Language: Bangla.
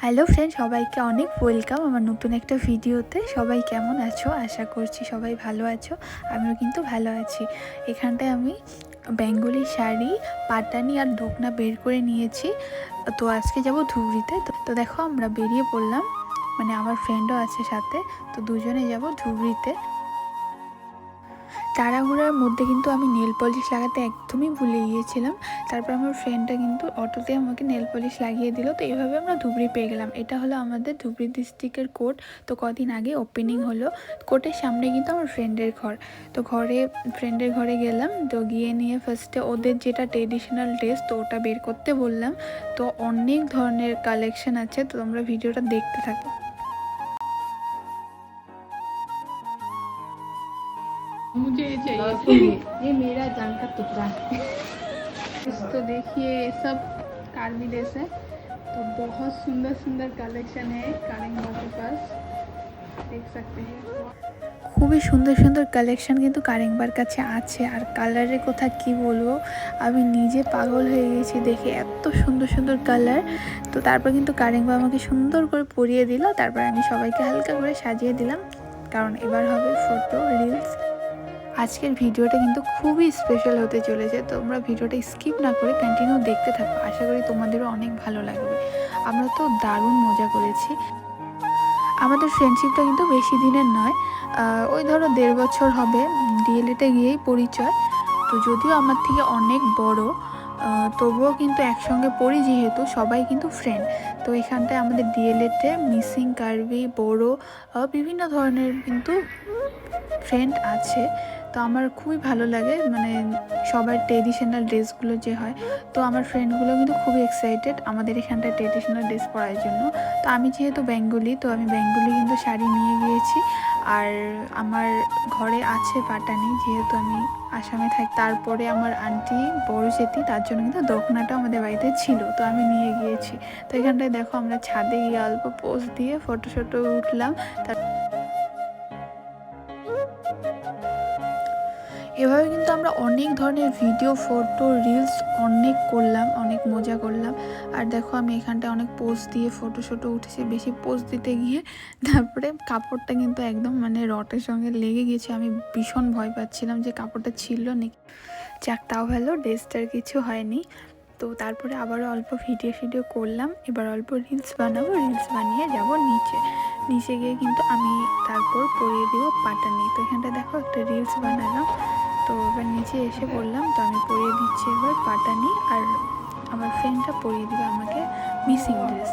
হ্যালো ফ্রেন্ড, সবাইকে অনেক ওয়েলকাম আমার নতুন একটা ভিডিওতে। সবাই কেমন আছো? আশা করছি সবাই ভালো আছো। আমিও কিন্তু ভালো আছি। এখানটায় আমি বেঙ্গলি শাড়ি, পাটানি আর দোকনা বের করে নিয়েছি। তো আজকে যাব ধুবড়িতে। তো দেখো আমরা বেরিয়ে পড়লাম, মানে আমার ফ্রেন্ডও আছে সাথে। তো দুজনে যাব ধুবড়িতে। তাড়াহুড়ার মধ্যে কিন্তু আমি নেল পলিশ লাগাতে একদমই ভুলে গিয়েছিলাম। তারপর আমার ফ্রেন্ডটা কিন্তু অটোতে আমাকে নেল পলিশ লাগিয়ে দিল। তো এইভাবে আমরা ধুবড়ি পেয়ে গেলাম। এটা হলো আমাদের ধুবড়ি ডিস্ট্রিক্টের কোর্ট। তো কদিন আগে ওপেনিং হলো। কোর্টের সামনে কিন্তু আমার ফ্রেন্ডের ঘর। তো ফ্রেন্ডের ঘরে গেলাম। তো গিয়ে নিয়ে ফার্স্টে ওদের যেটা ট্রেডিশনাল ড্রেস, তো ওটা বের করতে বললাম। তো অনেক ধরনের কালেকশন আছে, তো তোমরা ভিডিওটা দেখতে থাকো। मुझे ये चाहिए। ये मेरा जान का टुकड़ा है। तो देखिए सब कार्बी ड्रेस है। तो बहुत सुंदर सुंदर कलेक्शन है कारिंगा के पास, देख सकते हैं। খুবই সুন্দর সুন্দর কালেকশন কিন্তু কারিংবার কাছে আছে। আর কালারের কথা কি বলবো, আমি নিজে পাগল হয়ে গেছি দেখে, এত সুন্দর সুন্দর কালার। তো তারপর কিন্তু কারিংবা আমাকে সুন্দর করে পরিয়ে দিল। তারপর আমি সবাইকে হালকা করে সাজিয়ে দিলাম, কারণ এবার হবে ফটো রিলস। আজকের ভিডিওটা কিন্তু খুবই স্পেশাল হতে চলেছে। তোমরা ভিডিওটা স্কিপ না করে কন্টিনিউ দেখতে থাকো। আশা করি তোমাদেরও অনেক ভালো লাগবে। আমরা তো দারুণ মজা করেছি। আমাদের ফ্রেন্ডশিপটা কিন্তু বেশি দিনের নয়, ওই ধরো 1.5 বছর হবে। ডিএলএতে গিয়েই পরিচয়। তো যদিও আমার থেকে অনেক বড়, তবুও কিন্তু একসঙ্গে পড়ি যেহেতু, সবাই কিন্তু ফ্রেন্ড। তো এখানটায় আমাদের ডিএলএতে মিসিং, কার্বি, বড়ো, বিভিন্ন ধরনের কিন্তু ফ্রেন্ড আছে। তো আমার খুবই ভালো লাগে, মানে সবার ট্রেডিশনাল ড্রেসগুলো যে হয়। তো আমার ফ্রেন্ডগুলো কিন্তু খুবই এক্সাইটেড আমাদের এখানটায় ট্রেডিশনাল ড্রেস পরার জন্য। তো আমি যেহেতু বেঙ্গলি, তো আমি বেঙ্গলি কিন্তু শাড়ি নিয়ে গিয়েছি। আর আমার ঘরে আছে পাটানি, যেহেতু আমি আসামে থাকি। তারপরে আমার আন্টি বড় জেঠি, তার জন্য কিন্তু দখনাটা আমাদের বাড়িতে ছিল, তো আমি নিয়ে গিয়েছি। তো এখানটায় দেখো আমরা ছাদে গিয়ে অল্প পোজ দিয়ে ফটো উঠলাম। এভাবে কিন্তু আমরা অনেক ধরনের ভিডিও, ফটো, রিলস অনেক করলাম, অনেক মজা করলাম। আর দেখো আমি এখানটায় অনেক পোজ দিয়ে ফটো উঠেছি। বেশি পোজ দিতে গিয়ে তারপরে কাপড়টা কিন্তু একদম মানে রটের সঙ্গে লেগে গিয়েছে। আমি ভীষণ ভয় পাচ্ছিলাম যে কাপড়টা ছিল নাকি। যাক, তাও ভালো, ড্রেসটার কিছু হয়নি। তো তারপরে আবারও অল্প ভিডিও করলাম। এবার অল্প রিলস বানাবো। রিলস বানিয়ে যাব নিচে গিয়ে কিন্তু আমি তারপর পরিয়ে দিব পাটানি। তো এখানটা দেখো একটা রিলস বানালাম। তো এবার নিচে এসে পড়লাম। তো আমি পরিয়ে দিচ্ছি এবার পাটানি, আর আমার ফ্রেন্ডটা পরিয়ে দিবে আমাকে মিসিং ড্রেস।